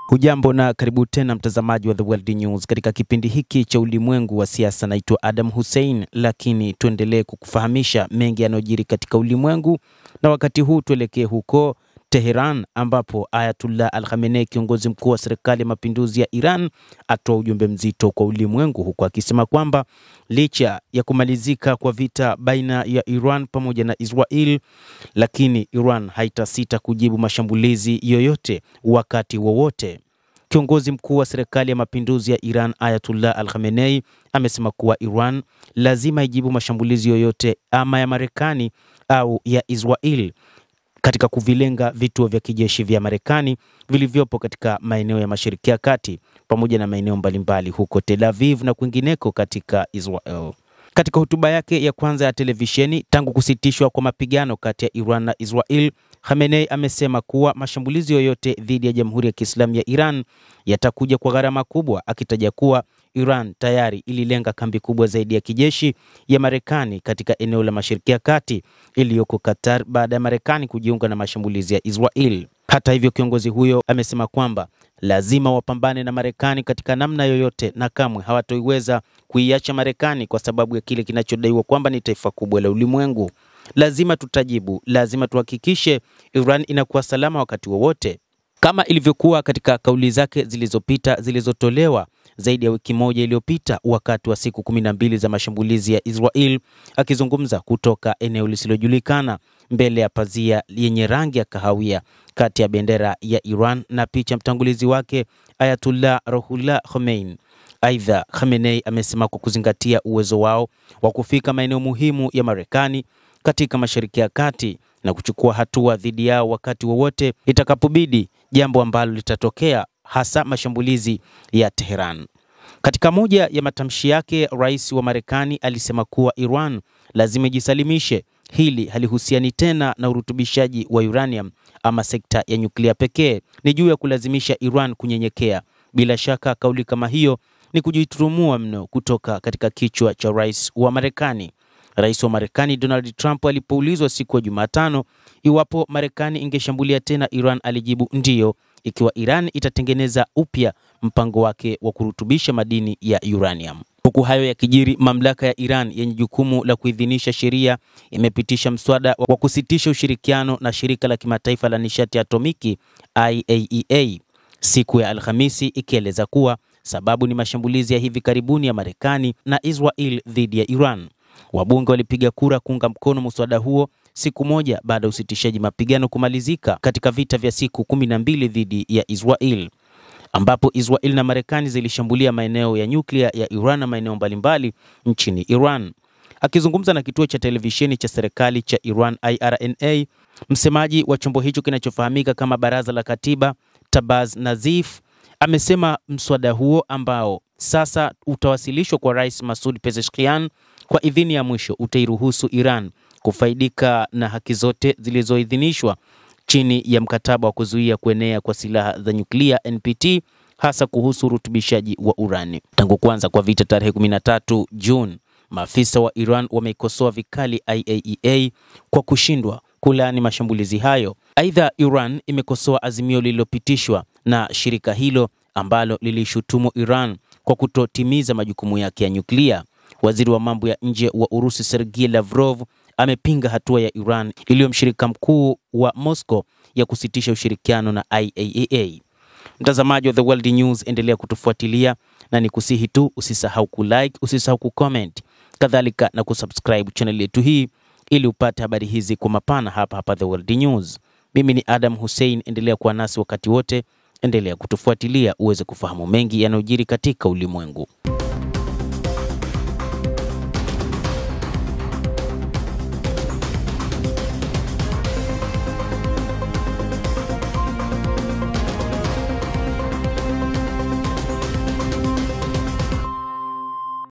Hujambo na karibu tena mtazamaji wa The World News. Katika kipindi hiki cha ulimwengu wa siasa, naitwa Adam Hussein, lakini tuendelee kukufahamisha mengi yanayojiri katika ulimwengu, na wakati huu tuelekee huko Tehran ambapo Ayatollah Al-Khamenei, kiongozi mkuu wa serikali ya mapinduzi ya Iran, atoa ujumbe mzito kwa ulimwengu, huku akisema kwamba licha ya kumalizika kwa vita baina ya Iran pamoja na Israel, lakini Iran haitasita kujibu mashambulizi yoyote wakati wowote. Kiongozi mkuu wa serikali ya mapinduzi ya Iran Ayatollah Al-Khamenei amesema kuwa Iran lazima ijibu mashambulizi yoyote ama ya Marekani au ya Israel katika kuvilenga vituo vya kijeshi vya Marekani vilivyopo katika maeneo ya Mashariki ya Kati pamoja na maeneo mbalimbali huko Tel Aviv na kwingineko katika Israel. Katika hotuba yake ya kwanza ya televisheni tangu kusitishwa kwa mapigano kati ya Iran na Israel, Khamenei amesema kuwa mashambulizi yoyote dhidi ya Jamhuri ya Kiislamu ya Iran yatakuja kwa gharama kubwa, akitaja kuwa Iran tayari ililenga kambi kubwa zaidi ya kijeshi ya Marekani katika eneo la Mashariki ya Kati iliyoko Qatar baada ya Marekani kujiunga na mashambulizi ya Israel. Hata hivyo, kiongozi huyo amesema kwamba lazima wapambane na Marekani katika namna yoyote na kamwe hawatoiweza kuiacha Marekani kwa sababu ya kile kinachodaiwa kwamba ni taifa kubwa la ulimwengu. Lazima tutajibu, lazima tuhakikishe Iran inakuwa salama wakati wowote. Kama ilivyokuwa katika kauli zake zilizotolewa zaidi ya wiki moja iliyopita wakati wa siku 12 za mashambulizi ya Israel, akizungumza kutoka eneo lisilojulikana mbele ya pazia yenye rangi ya kahawia kati ya bendera ya Iran na picha mtangulizi wake Ayatollah Ruhollah Khomeini. Aidha, Khamenei amesema kwa kuzingatia uwezo wao wa kufika maeneo muhimu ya Marekani katika Mashariki ya Kati na kuchukua hatua dhidi yao wakati wowote itakapobidi, jambo ambalo litatokea hasa mashambulizi ya Tehran. Katika moja ya matamshi yake, rais wa Marekani alisema kuwa Iran lazima ijisalimishe. Hili halihusiani tena na urutubishaji wa uranium ama sekta ya nyuklia pekee, ni juu ya kulazimisha Iran kunyenyekea. Bila shaka kauli kama hiyo ni kujiturumua mno kutoka katika kichwa cha rais wa Marekani. Rais wa Marekani Donald Trump alipoulizwa siku ya Jumatano iwapo Marekani ingeshambulia tena Iran, alijibu ndiyo, ikiwa Iran itatengeneza upya mpango wake wa kurutubisha madini ya uranium. Huku hayo yakijiri, mamlaka ya Iran yenye jukumu la kuidhinisha sheria imepitisha mswada wa kusitisha ushirikiano na shirika la kimataifa la nishati atomiki IAEA siku ya Alhamisi, ikieleza kuwa sababu ni mashambulizi ya hivi karibuni ya Marekani na Israel dhidi ya Iran. Wabunge walipiga kura kuunga mkono mswada huo siku moja baada ya usitishaji mapigano kumalizika katika vita vya siku 12 dhidi ya Israel, ambapo Israel na Marekani zilishambulia maeneo ya nyuklia ya Iran na maeneo mbalimbali nchini Iran. Akizungumza na kituo cha televisheni cha serikali cha Iran IRNA, msemaji wa chombo hicho kinachofahamika kama Baraza la Katiba, Tabaz Nazif, amesema mswada huo ambao sasa utawasilishwa kwa Rais Masoud Pezeshkian kwa idhini ya mwisho utairuhusu Iran kufaidika na haki zote zilizoidhinishwa chini ya mkataba wa kuzuia kuenea kwa silaha za nyuklia NPT, hasa kuhusu urutubishaji wa urani. Tangu kuanza kwa vita tarehe 13 Juni, maafisa wa Iran wameikosoa vikali IAEA kwa kushindwa kulaani mashambulizi hayo. Aidha, Iran imekosoa azimio lililopitishwa na shirika hilo ambalo lilishutumu Iran kwa kutotimiza majukumu yake ya nyuklia. Waziri wa mambo ya nje wa Urusi Sergei Lavrov amepinga hatua ya Iran iliyomshirika mkuu wa Moscow ya kusitisha ushirikiano na IAEA. Mtazamaji wa The World News, endelea kutufuatilia na nikusihi tu usisahau kulike, usisahau kucomment, kadhalika na kusubscribe channel yetu hii ili upate habari hizi kwa mapana hapa The World News. Mimi ni Adam Hussein, endelea kuwa nasi wakati wote, endelea kutufuatilia uweze kufahamu mengi yanayojiri katika ulimwengu.